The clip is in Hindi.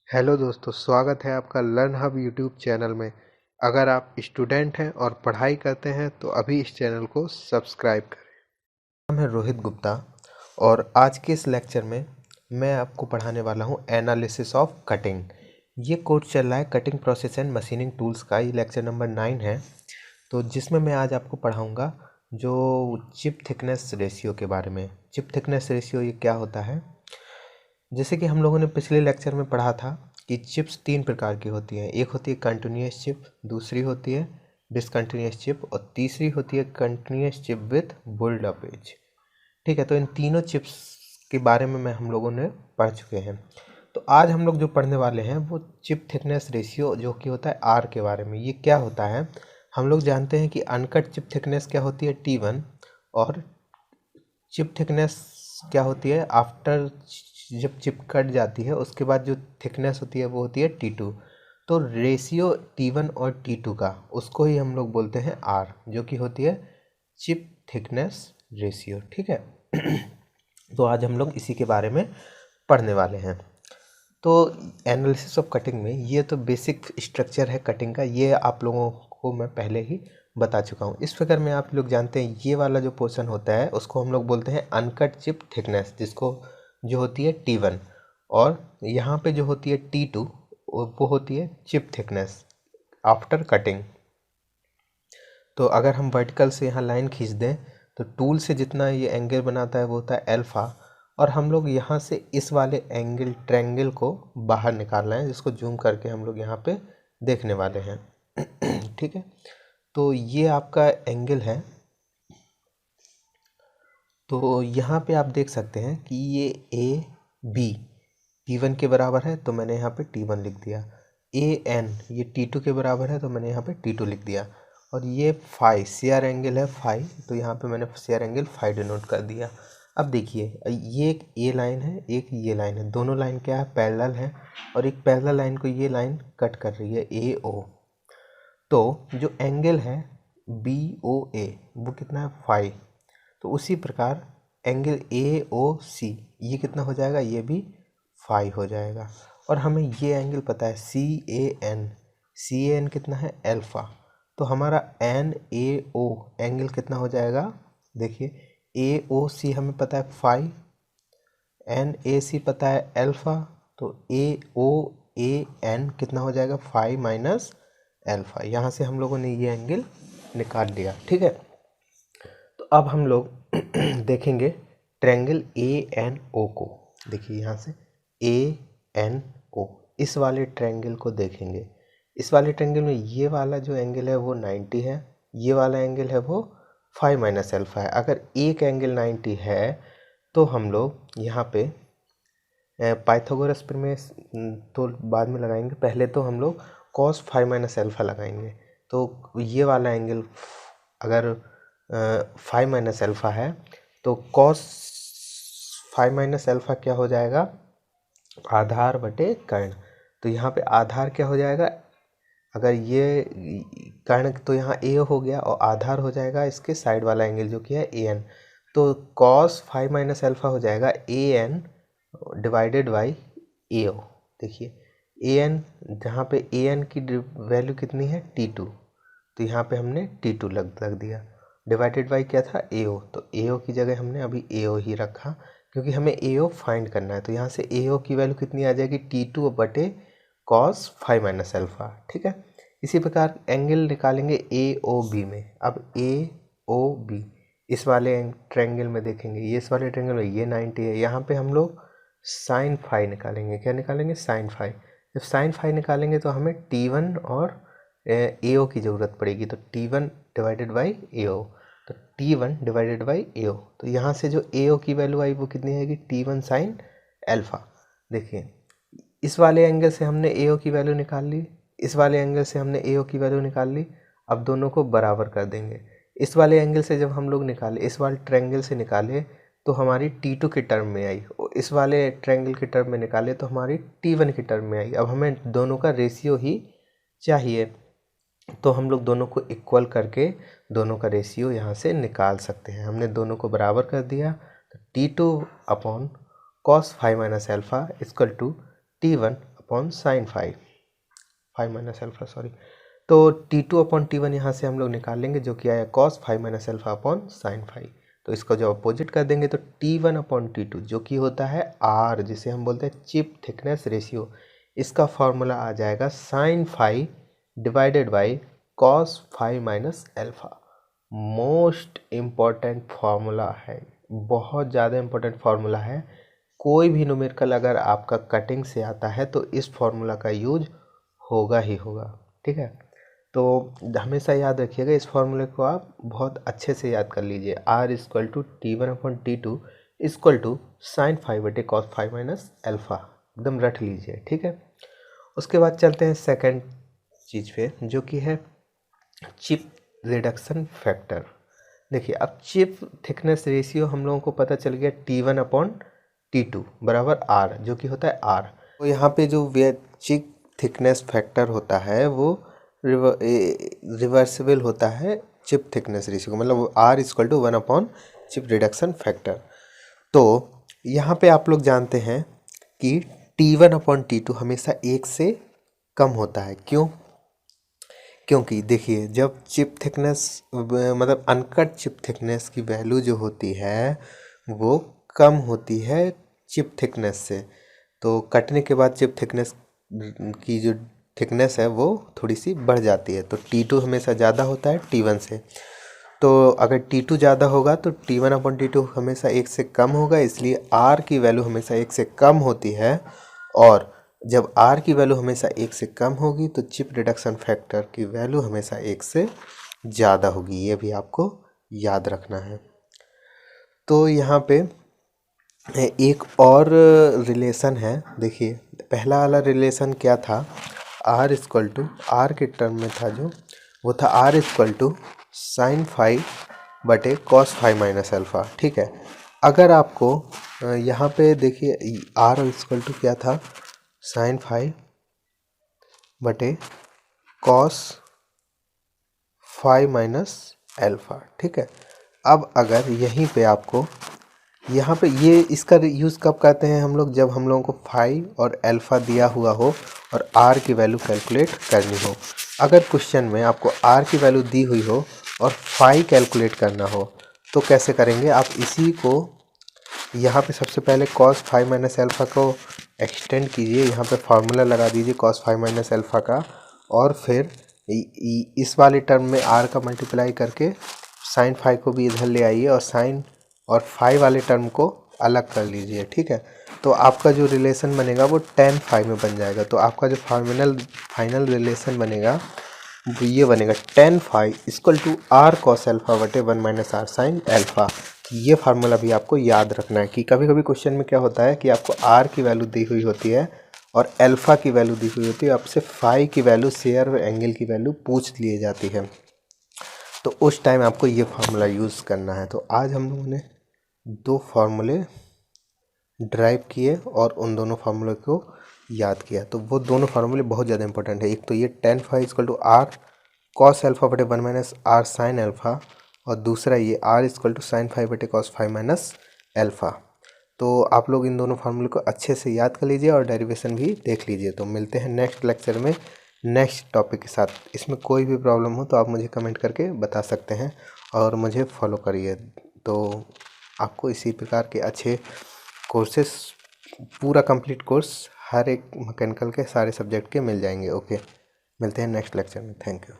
हेलो दोस्तों, स्वागत है आपका लर्न हब यूट्यूब चैनल में। अगर आप स्टूडेंट हैं और पढ़ाई करते हैं तो अभी इस चैनल को सब्सक्राइब करें। नाम है रोहित गुप्ता और आज के इस लेक्चर में मैं आपको पढ़ाने वाला हूं एनालिसिस ऑफ कटिंग। ये कोर्स चल रहा है cutting process and machining tools का। ये लेक्चर नंबर 9 है, तो जिसमें मैं आज आपको पढ़ाऊँगा जो चिप थिकनेस रेशियो के बारे में। चिप थिकनेस रेशियो ये क्या होता है? जैसे कि हम लोगों ने पिछले लेक्चर में पढ़ा था कि चिप्स 3 प्रकार की होती हैं। एक होती है कंटिन्यूस चिप, दूसरी होती है डिसकंटिन्यूस चिप और तीसरी होती है continuous chip with built up edge. ठीक है, तो इन तीनों चिप्स के बारे में हम लोगों ने पढ़ चुके हैं। तो आज हम लोग जो पढ़ने वाले हैं वो चिप थिकनेस रेशियो जो कि होता है आर के बारे में। ये क्या होता है? हम लोग जानते हैं कि अनकट चिप थिकनेस क्या होती है, T1, और चिप थिकनेस क्या होती है आफ्टर, जब चिप कट जाती है उसके बाद जो थिकनेस होती है वो होती है T2। तो रेशियो T1 और T2 का उसको ही हम लोग बोलते हैं आर, जो कि होती है चिप थिकनेस रेशियो। ठीक है तो आज हम लोग इसी के बारे में पढ़ने वाले हैं। तो एनालिसिस ऑफ कटिंग में ये तो बेसिक स्ट्रक्चर है कटिंग का, ये आप लोगों को मैं पहले ही बता चुका हूँ। इस फिगर में आप लोग जानते हैं ये वाला जो पोर्शन होता है उसको हम लोग बोलते हैं अनकट चिप थिकनेस, जिसको जो होती है T1, और यहाँ पे जो होती है T2 वो होती है चिप थिकनेस आफ्टर कटिंग। तो अगर हम वर्टिकल से यहाँ लाइन खींच दें तो टूल से जितना ये एंगल बनाता है वो होता है अल्फ़ा, और हम लोग यहाँ से इस वाले एंगल ट्रायंगल को बाहर निकालना है, जिसको जूम करके हम लोग यहाँ पे देखने वाले हैं। ठीक है, तो ये आपका एंगल है। तो यहाँ पे आप देख सकते हैं कि ये ए बी T1 के बराबर है, तो मैंने यहाँ पे T1 लिख दिया। AN ये T2 के बराबर है, तो मैंने यहाँ पे T2 लिख दिया। और ये फाई शेयर एंगल है फाई, तो यहाँ पे मैंने शेयर एंगल फाई डिनोट कर दिया। अब देखिए ये एक ए लाइन है, एक ये लाइन है, दोनों लाइन क्या है, पैरेलल है, और एक पैरेलल लाइन को ये लाइन कट कर रही है AO। तो जो एंगल है BOA वो कितना है, फाई। तो उसी प्रकार एंगल AOC ये कितना हो जाएगा, ये भी फाई हो जाएगा। और हमें ये एंगल पता है CAN कितना है, अल्फ़ा। तो हमारा NAO एंगल कितना हो जाएगा, देखिए AOC हमें पता है फाई, NAC पता है अल्फ़ा, तो AOAN कितना हो जाएगा, फाई माइनस अल्फ़ा। यहाँ से हम लोगों ने ये एंगल निकाल लिया। ठीक है, तो अब हम लोग देखेंगे ट्रायंगल ANO को। देखिए यहाँ से ANO इस वाले ट्रायंगल को देखेंगे। इस वाले ट्रायंगल में ये वाला जो एंगल है वो 90 है, ये वाला एंगल है वो फाई माइनस अल्फ़ा है। अगर एक एंगल 90 है तो हम लोग यहाँ पे पाइथागोरस प्रमेय तो बाद में लगाएंगे, पहले तो हम लोग कॉस फाई माइनस अल्फ़ा लगाएंगे। तो ये वाला एंगल अगर फाई माइनस अल्फ़ा है तो कॉस फाई माइनस अल्फ़ा क्या हो जाएगा, आधार बटे कर्ण। तो यहाँ पे आधार क्या हो जाएगा, अगर ये कर्ण तो यहाँ ए हो गया और आधार हो जाएगा इसके साइड वाला एंगल जो कि है AN। तो कॉस फाई माइनस अल्फ़ा हो जाएगा AN डिवाइडेड बाई AO। देखिए AN, जहाँ पे AN की वैल्यू कितनी है, T2, तो यहाँ पे हमने T2 लग दिया। डिवाइडेड बाई क्या था, AO, तो AO की जगह हमने अभी AO ही रखा क्योंकि हमें AO फाइंड करना है। तो यहाँ से AO की वैल्यू कितनी आ जाएगी, T2 बटे कॉस फाई माइनस अल्फ़ा। ठीक है, इसी प्रकार एंगल निकालेंगे AOB में। अब AOB इस वाले ट्रायंगल में देखेंगे, ये इस वाले ट्रायंगल में ये 90 है, यहाँ पे हम लोग साइन फाई निकालेंगे। क्या निकालेंगे, साइन फाई। जब साइन फाई निकालेंगे तो हमें T1 और AO की ज़रूरत पड़ेगी, तो T1 डिवाइडेड बाई AO, तो T1 डिवाइडेड बाई AO। तो यहाँ से जो AO की वैल्यू आई वो कितनी आएगी, T1 साइन अल्फ़ा। देखिए इस वाले एंगल से हमने AO की वैल्यू निकाल ली, इस वाले एंगल से हमने AO की वैल्यू निकाल ली। अब दोनों को बराबर कर देंगे। इस वाले एंगल से जब हम लोग निकाले, इस वाले ट्रायंगल से निकाले तो हमारी T2 के टर्म में आई, और इस वाले ट्रायंगल के टर्म में निकाले तो हमारी T1 के टर्म में आई। अब हमें दोनों का रेशियो ही चाहिए, तो हम लोग दोनों को इक्वल करके दोनों का रेशियो यहाँ से निकाल सकते हैं। हमने दोनों को बराबर कर दिया, तो T2 upon cos phi minus alpha equal to T1 upon sine phi minus alpha sorry. तो T2 अपॉन T1 यहाँ से हम लोग निकाल लेंगे जो कि आया cos phi minus alpha upon sine five. तो इसको जब अपोजिट कर देंगे तो T1 अपॉन T2 जो कि होता है R, जिसे हम बोलते हैं चिप थिकनेस रेशियो, इसका फॉर्मूला आ जाएगा sine phi divided by cos phi minus alpha. Most important formula है, बहुत ज़्यादा इम्पोर्टेंट फार्मूला है। कोई भी न्यूमेरिकल अगर आपका कटिंग से आता है तो इस फार्मूला का यूज होगा ही होगा, ठीक है। तो हमेशा याद रखिएगा, इस फार्मूले को आप बहुत अच्छे से याद कर लीजिए। R equal to T1 upon T2 equal to sine phi बटे कॉस फाइव माइनस एल्फा, एकदम रट लीजिए, ठीक है। उसके बाद चलते हैं सेकंड चीज़ पे, जो कि है चिप रिडक्शन फैक्टर। देखिए अब चिप थिकनेस रेशियो हम लोगों को पता चल गया T1 अपॉन T2 बराबर R, जो कि होता है R। तो यहाँ पे जो चिप थिकनेस फैक्टर होता है वो रिवर्सिबल होता है चिप थिकनेस रेशियो का, मतलब R equal to 1 upon chip reduction factor. तो यहाँ पे आप लोग जानते हैं कि T1 अपॉन T2 हमेशा 1 से कम होता है। क्यों? क्योंकि देखिए जब चिप थिकनेस मतलब अनकट चिप थिकनेस की वैल्यू जो होती है वो कम होती है चिप थिकनेस से, तो कटने के बाद चिप थिकनेस की जो थिकनेस है वो थोड़ी सी बढ़ जाती है। तो T2 हमेशा ज़्यादा होता है T1 से। तो अगर T2 ज़्यादा होगा तो T1 अपॉन T2 हमेशा 1 से कम होगा, इसलिए R की वैल्यू हमेशा 1 से कम होती है। और जब R की वैल्यू हमेशा 1 से कम होगी तो चिप रिडक्शन फैक्टर की वैल्यू हमेशा 1 से ज़्यादा होगी, ये भी आपको याद रखना है। तो यहाँ पे एक और रिलेशन है, देखिए पहला वाला रिलेशन क्या था, R इक्वल टू R के टर्म में था जो, वो था R equal to sine phi बटे कॉस फाइव माइनस एल्फा, ठीक है। अगर आपको यहाँ पे देखिए R इक्वल टू क्या था, साइन फाइव बटे कॉस फाइव माइनस एल्फा, ठीक है। अब अगर यहीं पे आपको यहाँ पे ये इसका यूज़ कब करते हैं हम लोग, जब हम लोगों को फाइव और एल्फ़ा दिया हुआ हो और R की वैल्यू कैलकुलेट करनी हो। अगर क्वेश्चन में आपको R की वैल्यू दी हुई हो और फाइव कैलकुलेट करना हो तो कैसे करेंगे आप, इसी को यहाँ पे सबसे पहले कॉस फाइव माइनस एल्फ़ा को एक्सटेंड कीजिए, यहाँ पे फार्मूला लगा दीजिए कॉस फाइव माइनस एल्फ़ा का, और फिर इस वाले टर्म में R का मल्टीप्लाई करके साइन फाइव को भी इधर ले आइए और साइन और फाइव वाले टर्म को अलग कर लीजिए, ठीक है। तो आपका जो रिलेशन बनेगा वो टेन फाइव में बन जाएगा। तो आपका जो फाइनल रिलेशन बनेगा वो ये बनेगा tan phi equal to R cos alpha बटे 1 माइनस R साइन एल्फा। ये फार्मूला भी आपको याद रखना है कि कभी कभी क्वेश्चन में क्या होता है कि आपको R की वैल्यू दी हुई होती है और एल्फ़ा की वैल्यू दी हुई होती है, आपसे फाइव की वैल्यू, शेयर और एंगल की वैल्यू पूछ लिए जाती है, तो उस टाइम आपको ये फार्मूला यूज़ करना है। तो आज हम लोगों ने दो फार्मूले ड्राइव किए और उन दोनों फार्मूले को याद किया। तो वो दोनों फार्मूले बहुत ज़्यादा इंपॉर्टेंट है। एक तो ये tan phi equal to R cos alpha बटे 1 माइनस R साइन एल्फा, और दूसरा ये R equal to sine phi बटे कॉस फाइव माइनस एल्फा। तो आप लोग इन दोनों फार्मूले को अच्छे से याद कर लीजिए और डेरिवेशन भी देख लीजिए। तो मिलते हैं नेक्स्ट लेक्चर में नेक्स्ट टॉपिक के साथ। इसमें कोई भी प्रॉब्लम हो तो आप मुझे कमेंट करके बता सकते हैं और मुझे फॉलो करिए। तो आपको इसी प्रकार के अच्छे कोर्सेस, पूरा कंप्लीट कोर्स हर एक मैकेनिकल के सारे सब्जेक्ट के मिल जाएंगे। ओके, मिलते हैं नेक्स्ट लेक्चर में। Thank you.